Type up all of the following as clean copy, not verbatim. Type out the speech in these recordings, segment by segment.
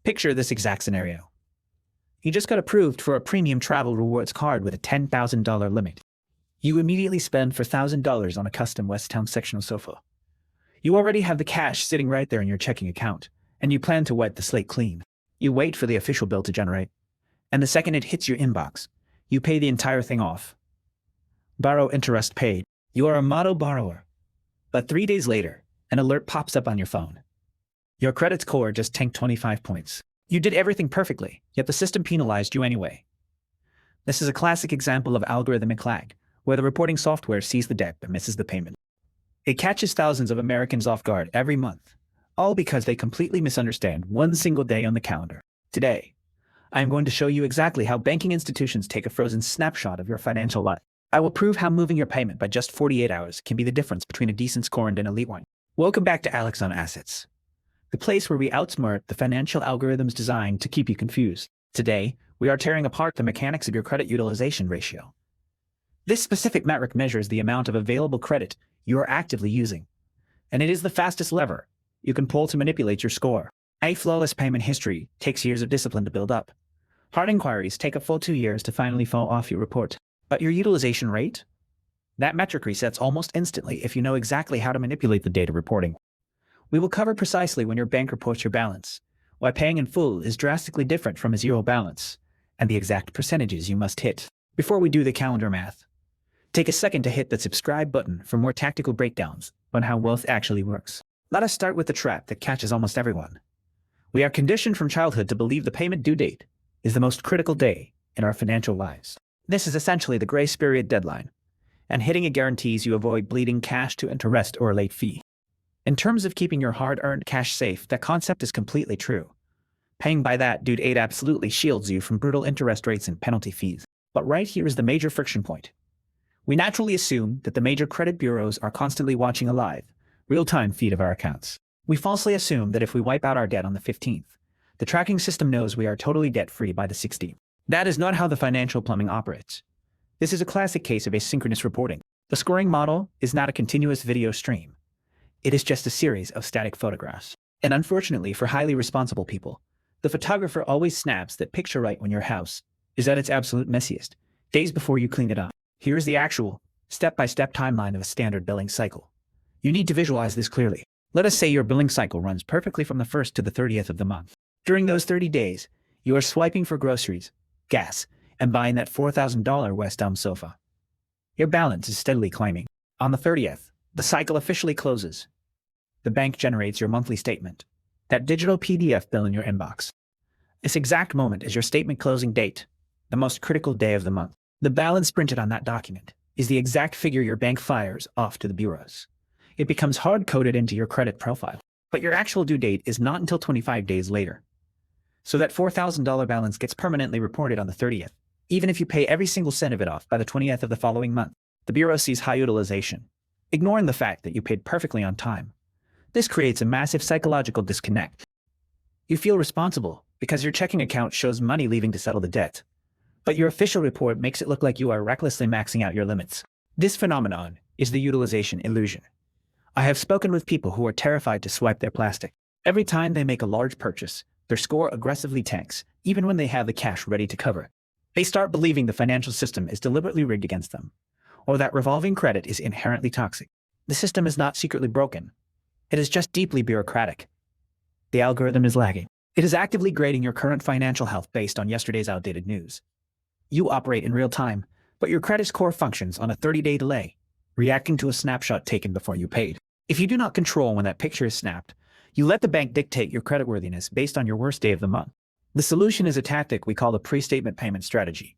Picture this exact scenario. You just got approved for a premium travel rewards card with a $10,000 limit. You immediately spend $4,000 on a custom West Town sectional sofa. You already have the cash sitting right there in your checking account, and you plan to wipe the slate clean. You wait for the official bill to generate, and the second it hits your inbox, you pay the entire thing off. Borrow interest paid. You are a model borrower. But 3 days later, an alert pops up on your phone. Your credit score just tanked 25 points. You did everything perfectly, yet the system penalized you anyway. This is a classic example of algorithmic lag, where the reporting software sees the debt but misses the payment. It catches thousands of Americans off guard every month, all because they completely misunderstand one single day on the calendar. Today, I am going to show you exactly how banking institutions take a frozen snapshot of your financial life. I will prove how moving your payment by just 48 hours can be the difference between a decent score and an elite one. Welcome back to Alex on Assets, the place where we outsmart the financial algorithms designed to keep you confused. Today, we are tearing apart the mechanics of your credit utilization ratio. This specific metric measures the amount of available credit you are actively using, and it is the fastest lever you can pull to manipulate your score. A flawless payment history takes years of discipline to build up. Hard inquiries take a full 2 years to finally fall off your report. But your utilization rate? That metric resets almost instantly if you know exactly how to manipulate the data reporting. We will cover precisely when your bank reports your balance, why paying in full is drastically different from a zero balance, and the exact percentages you must hit. Before we do the calendar math, take a second to hit that subscribe button for more tactical breakdowns on how wealth actually works. Let us start with the trap that catches almost everyone. We are conditioned from childhood to believe the payment due date is the most critical day in our financial lives. This is essentially the grace period deadline, and hitting it guarantees you avoid bleeding cash to interest or a late fee. In terms of keeping your hard-earned cash safe, that concept is completely true. Paying by that due date absolutely shields you from brutal interest rates and penalty fees. But right here is the major friction point. We naturally assume that the major credit bureaus are constantly watching a live, real-time feed of our accounts. We falsely assume that if we wipe out our debt on the 15th, the tracking system knows we are totally debt-free by the 16th. That is not how the financial plumbing operates. This is a classic case of asynchronous reporting. The scoring model is not a continuous video stream. It is just a series of static photographs. And unfortunately for highly responsible people, the photographer always snaps that picture right when your house is at its absolute messiest, days before you clean it up. Here's the actual, step-by-step timeline of a standard billing cycle. You need to visualize this clearly. Let us say your billing cycle runs perfectly from the 1st to the 30th of the month. During those 30 days, you are swiping for groceries, gas, and buying that $4,000 West Elm sofa. Your balance is steadily climbing. On the 30th, the cycle officially closes. The bank generates your monthly statement, that digital PDF bill in your inbox. This exact moment is your statement closing date, the most critical day of the month. The balance printed on that document is the exact figure your bank fires off to the bureaus. It becomes hard-coded into your credit profile. But your actual due date is not until 25 days later. So that $4,000 balance gets permanently reported on the 30th. Even if you pay every single cent of it off by the 20th of the following month, the bureau sees high utilization, ignoring the fact that you paid perfectly on time. This creates a massive psychological disconnect. You feel responsible because your checking account shows money leaving to settle the debt, but your official report makes it look like you are recklessly maxing out your limits. This phenomenon is the utilization illusion. I have spoken with people who are terrified to swipe their plastic. Every time they make a large purchase, their score aggressively tanks, even when they have the cash ready to cover it. They start believing the financial system is deliberately rigged against them, or that revolving credit is inherently toxic. The system is not secretly broken. It is just deeply bureaucratic. The algorithm is lagging. It is actively grading your current financial health based on yesterday's outdated news. You operate in real time, but your credit score functions on a 30-day delay, reacting to a snapshot taken before you paid. If you do not control when that picture is snapped, you let the bank dictate your creditworthiness based on your worst day of the month. The solution is a tactic we call the pre-statement payment strategy.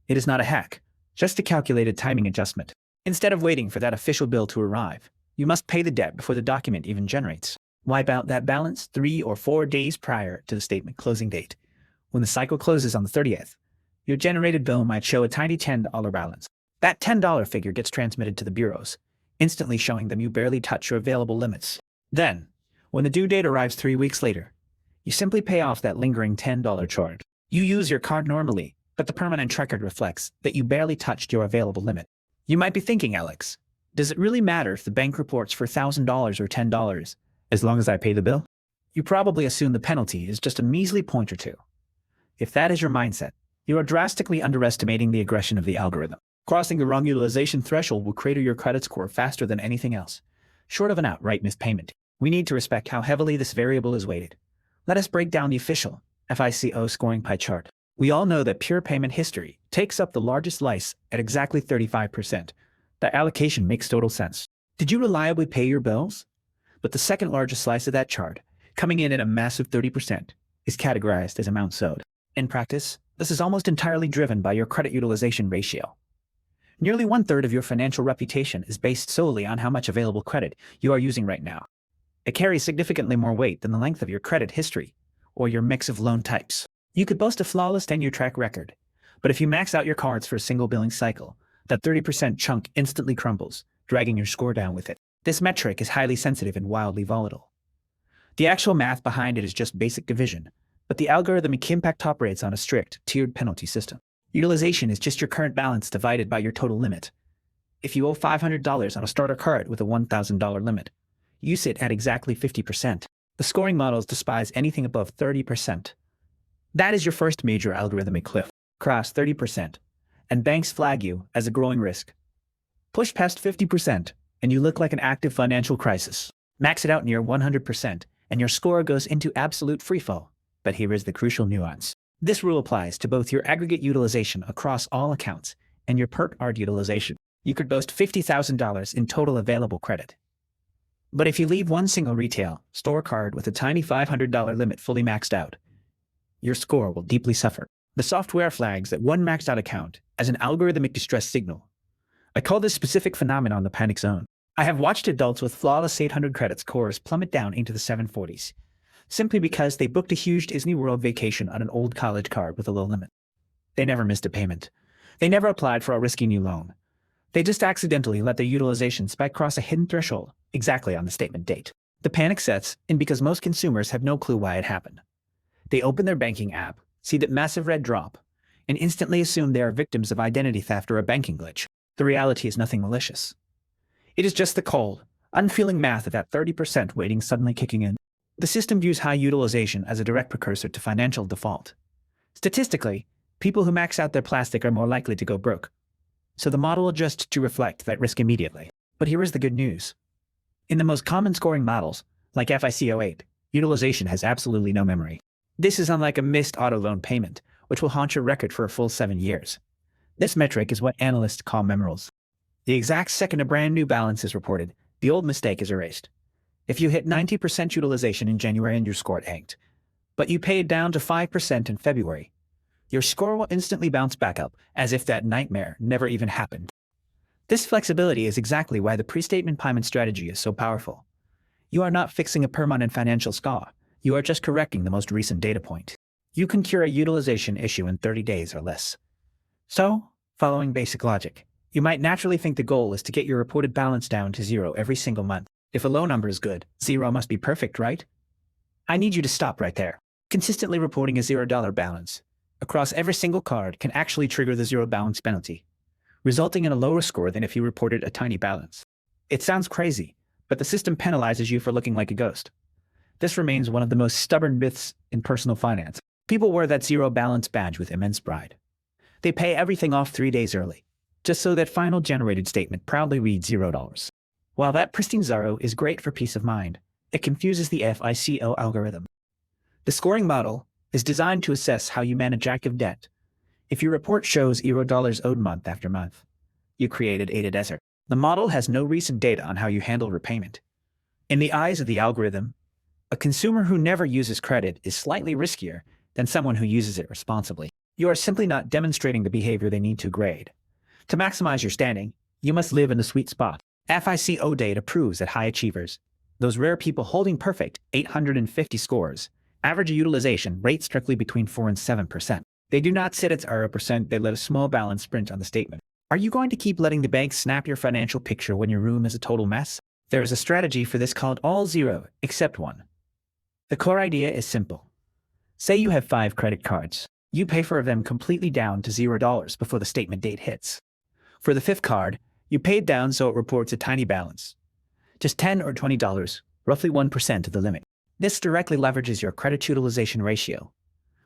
It is not a hack, just a calculated timing adjustment. Instead of waiting for that official bill to arrive, you must pay the debt before the document even generates. Wipe out that balance 3 or 4 days prior to the statement closing date. When the cycle closes on the 30th, your generated bill might show a tiny $10 balance. That $10 figure gets transmitted to the bureaus, instantly showing them you barely touch your available limits. Then, when the due date arrives 3 weeks later, you simply pay off that lingering $10 charge. You use your card normally, but the permanent record reflects that you barely touched your available limit. You might be thinking, Alex, does it really matter if the bank reports for $1,000 or $10 as long as I pay the bill? You probably assume the penalty is just a measly point or two. If that is your mindset, you are drastically underestimating the aggression of the algorithm. Crossing the wrong utilization threshold will crater your credit score faster than anything else, short of an outright missed payment. We need to respect how heavily this variable is weighted. Let us break down the official FICO scoring pie chart. We all know that pure payment history takes up the largest slice at exactly 35%. That allocation makes total sense. Did you reliably pay your bills? But the second largest slice of that chart, coming in at a massive 30%, is categorized as amounts owed. In practice, this is almost entirely driven by your credit utilization ratio. Nearly 1/3 of your financial reputation is based solely on how much available credit you are using right now. It carries significantly more weight than the length of your credit history or your mix of loan types. You could boast a flawless 10-year track record, but if you max out your cards for a single billing cycle, that 30% chunk instantly crumbles, dragging your score down with it. This metric is highly sensitive and wildly volatile. The actual math behind it is just basic division, but the algorithmic impact operates on a strict, tiered penalty system. Utilization is just your current balance divided by your total limit. If you owe $500 on a starter card with a $1,000 limit, you sit at exactly 50%. The scoring models despise anything above 30%. That is your first major algorithmic cliff. Cross 30%, and banks flag you as a growing risk. Push past 50%, and you look like an active financial crisis. Max it out near 100%, and your score goes into absolute freefall. But here is the crucial nuance. This rule applies to both your aggregate utilization across all accounts and your per card utilization. You could boast $50,000 in total available credit. But if you leave one single retail store card with a tiny $500 limit fully maxed out, your score will deeply suffer. The software flags that one maxed out account as an algorithmic distress signal. I call this specific phenomenon the panic zone. I have watched adults with flawless 800 credit scores plummet down into the 740s. Simply because they booked a huge Disney World vacation on an old college card with a low limit. They never missed a payment. They never applied for a risky new loan. They just accidentally let their utilization spike across a hidden threshold, exactly on the statement date. The panic sets in because most consumers have no clue why it happened. They open their banking app, see that massive red drop, and instantly assume they are victims of identity theft or a banking glitch. The reality is nothing malicious. It is just the cold, unfeeling math of that 30% weighting suddenly kicking in. The system views high utilization as a direct precursor to financial default. Statistically, people who max out their plastic are more likely to go broke. So the model adjusts to reflect that risk immediately. But here is the good news. In the most common scoring models, like FICO 8, utilization has absolutely no memory. This is unlike a missed auto loan payment, which will haunt your record for a full 7 years. This metric is what analysts call memorals. The exact second a brand new balance is reported, the old mistake is erased. If you hit 90% utilization in January and your score tanked, but you paid down to 5% in February, your score will instantly bounce back up as if that nightmare never even happened. This flexibility is exactly why the pre-statement payment strategy is so powerful. You are not fixing a permanent financial scar. You are just correcting the most recent data point. You can cure a utilization issue in 30 days or less. So, following basic logic, you might naturally think the goal is to get your reported balance down to zero every single month. If a low number is good, zero must be perfect, right? I need you to stop right there. Consistently reporting a $0 balance across every single card can actually trigger the zero balance penalty, resulting in a lower score than if you reported a tiny balance. It sounds crazy, but the system penalizes you for looking like a ghost. This remains one of the most stubborn myths in personal finance. People wear that zero balance badge with immense pride. They pay everything off 3 days early, just so that final generated statement proudly reads $0. While that pristine zero is great for peace of mind, it confuses the FICO algorithm. The scoring model is designed to assess how you manage active debt. If your report shows $0 owed month after month, you created a desert. The model has no recent data on how you handle repayment. In the eyes of the algorithm, a consumer who never uses credit is slightly riskier than someone who uses it responsibly. You are simply not demonstrating the behavior they need to grade. To maximize your standing, you must live in the sweet spot. FICO data proves that high achievers, those rare people holding perfect 850 scores, average a utilization rate strictly between 4 and 7%. They do not sit at 0%, they let a small balance sprint on the statement. Are you going to keep letting the bank snap your financial picture when your room is a total mess? There is a strategy for this called all zero except one. The core idea is simple. Say you have 5 credit cards. You pay for them completely down to $0 before the statement date hits. For the 5th card, you paid down so it reports a tiny balance. Just $10 or $20, roughly 1% of the limit. This directly leverages your credit utilization ratio,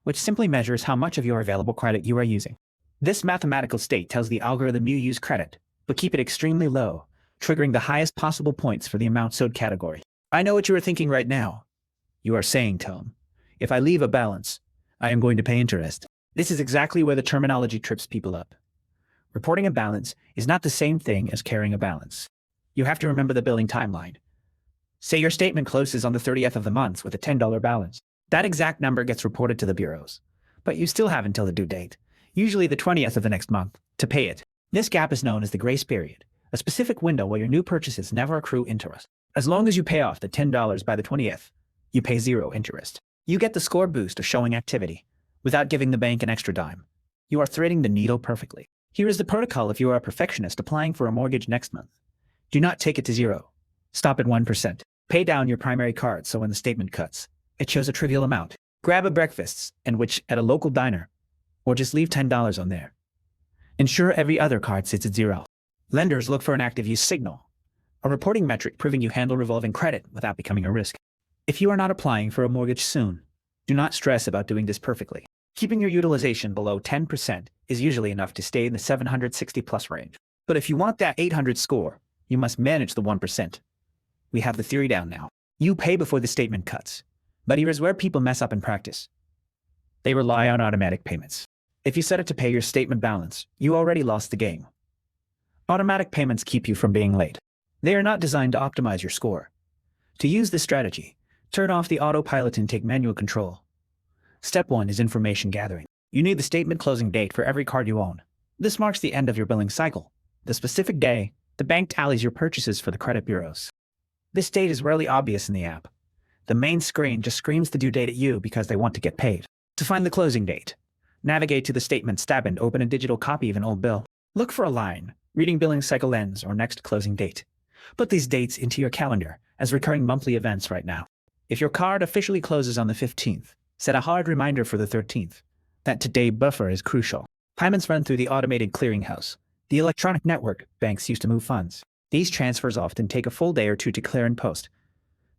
which simply measures how much of your available credit you are using. This mathematical state tells the algorithm you use credit, but keep it extremely low, triggering the highest possible points for the amounts owed category. I know what you are thinking right now. You are saying, Tom, if I leave a balance, I am going to pay interest. This is exactly where the terminology trips people up. Reporting a balance is not the same thing as carrying a balance. You have to remember the billing timeline. Say your statement closes on the 30th of the month with a $10 balance. That exact number gets reported to the bureaus, but you still have until the due date, usually the 20th of the next month, to pay it. This gap is known as the grace period, a specific window where your new purchases never accrue interest. As long as you pay off the $10 by the 20th, you pay zero interest. You get the score boost of showing activity, without giving the bank an extra dime. You are threading the needle perfectly. Here is the protocol if you are a perfectionist applying for a mortgage next month. Do not take it to zero. Stop at 1%. Pay down your primary card so when the statement cuts, it shows a trivial amount. Grab a breakfast sandwich at a local diner, or just leave $10 on there. Ensure every other card sits at zero. Lenders look for an active use signal, a reporting metric proving you handle revolving credit without becoming a risk. If you are not applying for a mortgage soon, do not stress about doing this perfectly. Keeping your utilization below 10% is usually enough to stay in the 760 plus range. But if you want that 800 score, you must manage the 1%. We have the theory down now. You pay before the statement cuts. But here is where people mess up in practice. They rely on automatic payments. If you set it to pay your statement balance, you already lost the game. Automatic payments keep you from being late. They are not designed to optimize your score. To use this strategy, turn off the autopilot and take manual control. Step 1 is information gathering. You need the statement closing date for every card you own. This marks the end of your billing cycle. The specific day, the bank tallies your purchases for the credit bureaus. This date is rarely obvious in the app. The main screen just screams the due date at you because they want to get paid. To find the closing date, navigate to the Statements tab and open a digital copy of an old bill. Look for a line, reading billing cycle ends or next closing date. Put these dates into your calendar as recurring monthly events right now. If your card officially closes on the 15th, set a hard reminder for the 13th. That today buffer is crucial. Payments run through the automated clearinghouse, the electronic network banks use to move funds. These transfers often take a full day or two to clear and post.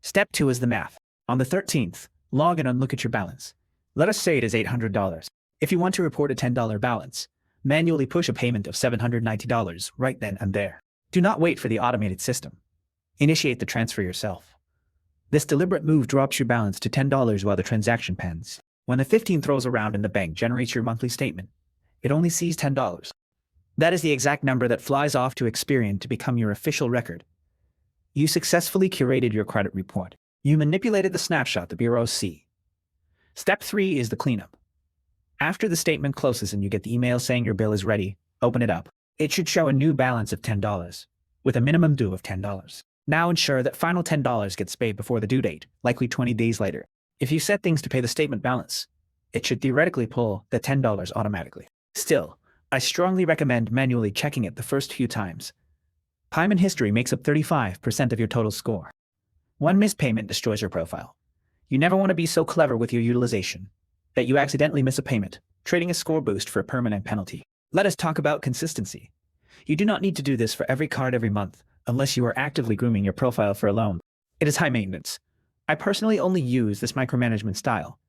Step 2 is the math. On the 13th, log in and look at your balance. Let us say it is $800. If you want to report a $10 balance, manually push a payment of $790 right then and there. Do not wait for the automated system. Initiate the transfer yourself. This deliberate move drops your balance to $10 while the transaction pens. When the 15th rolls around and the bank generates your monthly statement, it only sees $10. That is the exact number that flies off to Experian to become your official record. You successfully curated your credit report. You manipulated the snapshot the bureaus see. Step 3 is the cleanup. After the statement closes and you get the email saying your bill is ready, open it up. It should show a new balance of $10, with a minimum due of $10. Now ensure that final $10 gets paid before the due date, likely 20 days later. If you set things to pay the statement balance, it should theoretically pull the $10 automatically. Still, I strongly recommend manually checking it the first few times. Payment history makes up 35% of your total score. One missed payment destroys your profile. You never want to be so clever with your utilization that you accidentally miss a payment, trading a score boost for a permanent penalty. Let us talk about consistency. You do not need to do this for every card every month, unless you are actively grooming your profile for a loan. It is high maintenance. I personally only use this micromanagement style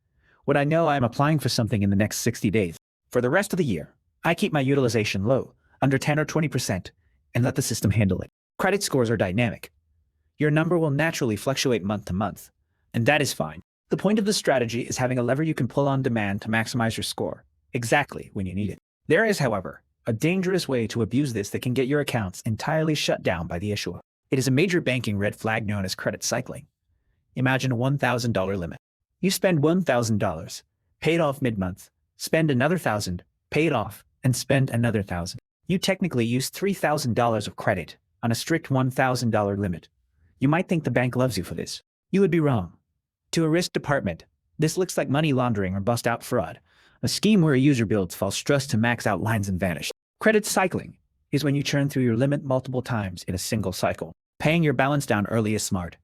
when I know I am applying for something in the next 60 days. For the rest of the year, I keep my utilization low, under 10 or 20%, and let the system handle it. Credit scores are dynamic. Your number will naturally fluctuate month to month, and that is fine. The point of this strategy is having a lever you can pull on demand to maximize your score, exactly when you need it. There is, however, a dangerous way to abuse this that can get your accounts entirely shut down by the issuer. It is a major banking red flag known as credit cycling. Imagine a $1,000 limit. You spend $1,000, pay it off mid-month, spend another $1,000, pay it off, and spend another $1,000. You technically used $3,000 of credit on a strict $1,000 limit. You might think the bank loves you for this. You would be wrong. To a risk department, this looks like money laundering or bust-out fraud, a scheme where a user builds false trust to max out lines and vanish. Credit cycling is when you churn through your limit multiple times in a single cycle. Paying your balance down early is smart,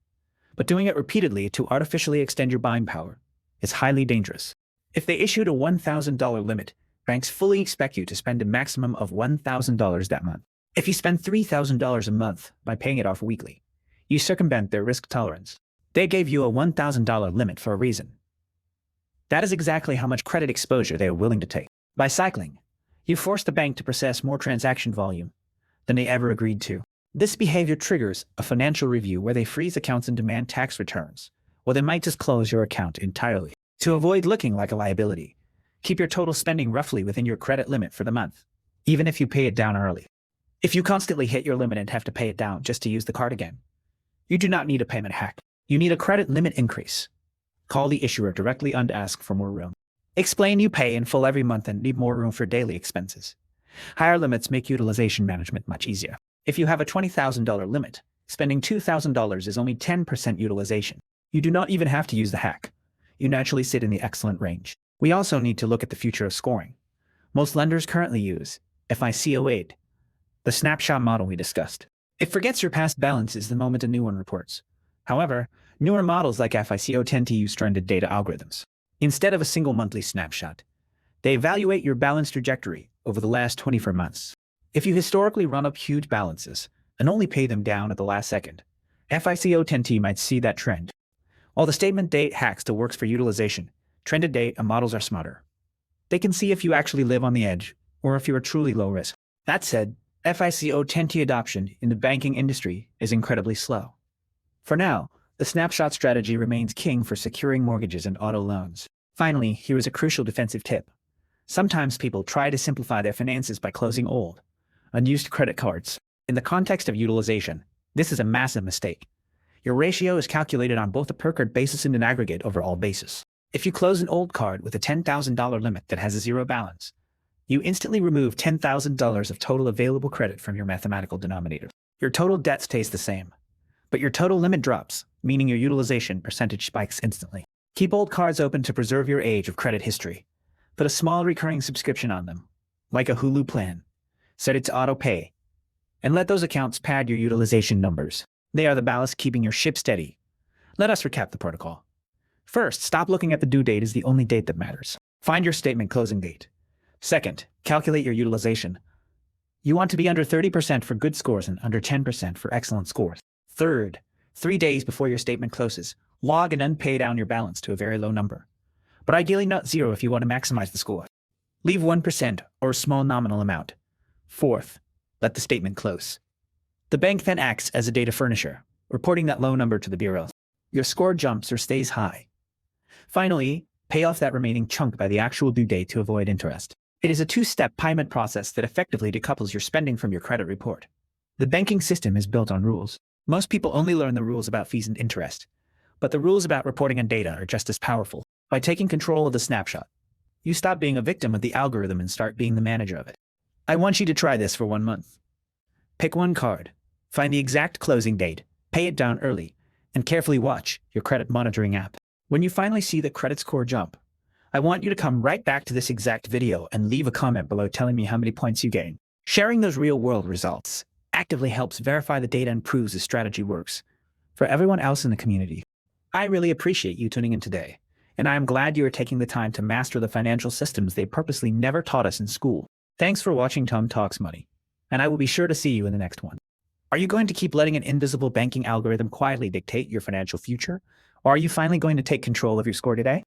but doing it repeatedly to artificially extend your buying power is highly dangerous. If they issued a $1,000 limit, banks fully expect you to spend a maximum of $1,000 that month. If you spend $3,000 a month by paying it off weekly, you circumvent their risk tolerance. They gave you a $1,000 limit for a reason. That is exactly how much credit exposure they are willing to take. By cycling, you force the bank to process more transaction volume than they ever agreed to. This behavior triggers a financial review where they freeze accounts and demand tax returns, or they might just close your account entirely. To avoid looking like a liability, keep your total spending roughly within your credit limit for the month, even if you pay it down early. If you constantly hit your limit and have to pay it down just to use the card again, you do not need a payment hack. You need a credit limit increase. Call the issuer directly and ask for more room. Explain you pay in full every month and need more room for daily expenses. Higher limits make utilization management much easier. If you have a $20,000 limit, spending $2,000 is only 10% utilization. You do not even have to use the hack. You naturally sit in the excellent range. We also need to look at the future of scoring. Most lenders currently use FICO8, the snapshot model we discussed. It forgets your past balances the moment a new one reports. However, newer models like FICO tend to use trended data algorithms. Instead of a single monthly snapshot, they evaluate your balance trajectory over the last 24 months. If you historically run up huge balances and only pay them down at the last second, FICO 10T might see that trend. While the statement date hack still works for utilization, trended data models are smarter. They can see if you actually live on the edge or if you are truly low risk. That said, FICO 10T adoption in the banking industry is incredibly slow. For now, the snapshot strategy remains king for securing mortgages and auto loans. Finally, here is a crucial defensive tip. Sometimes people try to simplify their finances by closing old, unused credit cards. In the context of utilization, this is a massive mistake. Your ratio is calculated on both a per card basis and an aggregate overall basis. If you close an old card with a $10,000 limit that has a zero balance, you instantly remove $10,000 of total available credit from your mathematical denominator. Your total debt stays the same, but your total limit drops, meaning your utilization percentage spikes instantly. Keep old cards open to preserve your age of credit history. Put a small recurring subscription on them, like a Hulu plan. Set it to auto pay, and let those accounts pad your utilization numbers. They are the ballast keeping your ship steady. Let us recap the protocol. First, stop looking at the due date as the only date that matters. Find your statement closing date. Second, calculate your utilization. You want to be under 30% for good scores and under 10% for excellent scores. Third, 3 days before your statement closes, log and then pay down your balance to a very low number, but ideally not zero if you want to maximize the score. Leave 1% or a small nominal amount. Fourth, let the statement close. The bank then acts as a data furnisher, reporting that low number to the bureau. Your score jumps or stays high. Finally, pay off that remaining chunk by the actual due date to avoid interest. It is a two-step payment process that effectively decouples your spending from your credit report. The banking system is built on rules. Most people only learn the rules about fees and interest, but the rules about reporting and data are just as powerful. By taking control of the snapshot, you stop being a victim of the algorithm and start being the manager of it. I want you to try this for 1 month. Pick one card, find the exact closing date, pay it down early, and carefully watch your credit monitoring app. When you finally see the credit score jump, I want you to come right back to this exact video and leave a comment below telling me how many points you gained. Sharing those real-world results actively helps verify the data and proves the strategy works for everyone else in the community. I really appreciate you tuning in today, and I am glad you are taking the time to master the financial systems they purposely never taught us in school. Thanks for watching Tom Talks Money, and I will be sure to see you in the next one. Are you going to keep letting an invisible banking algorithm quietly dictate your financial future, or are you finally going to take control of your score today?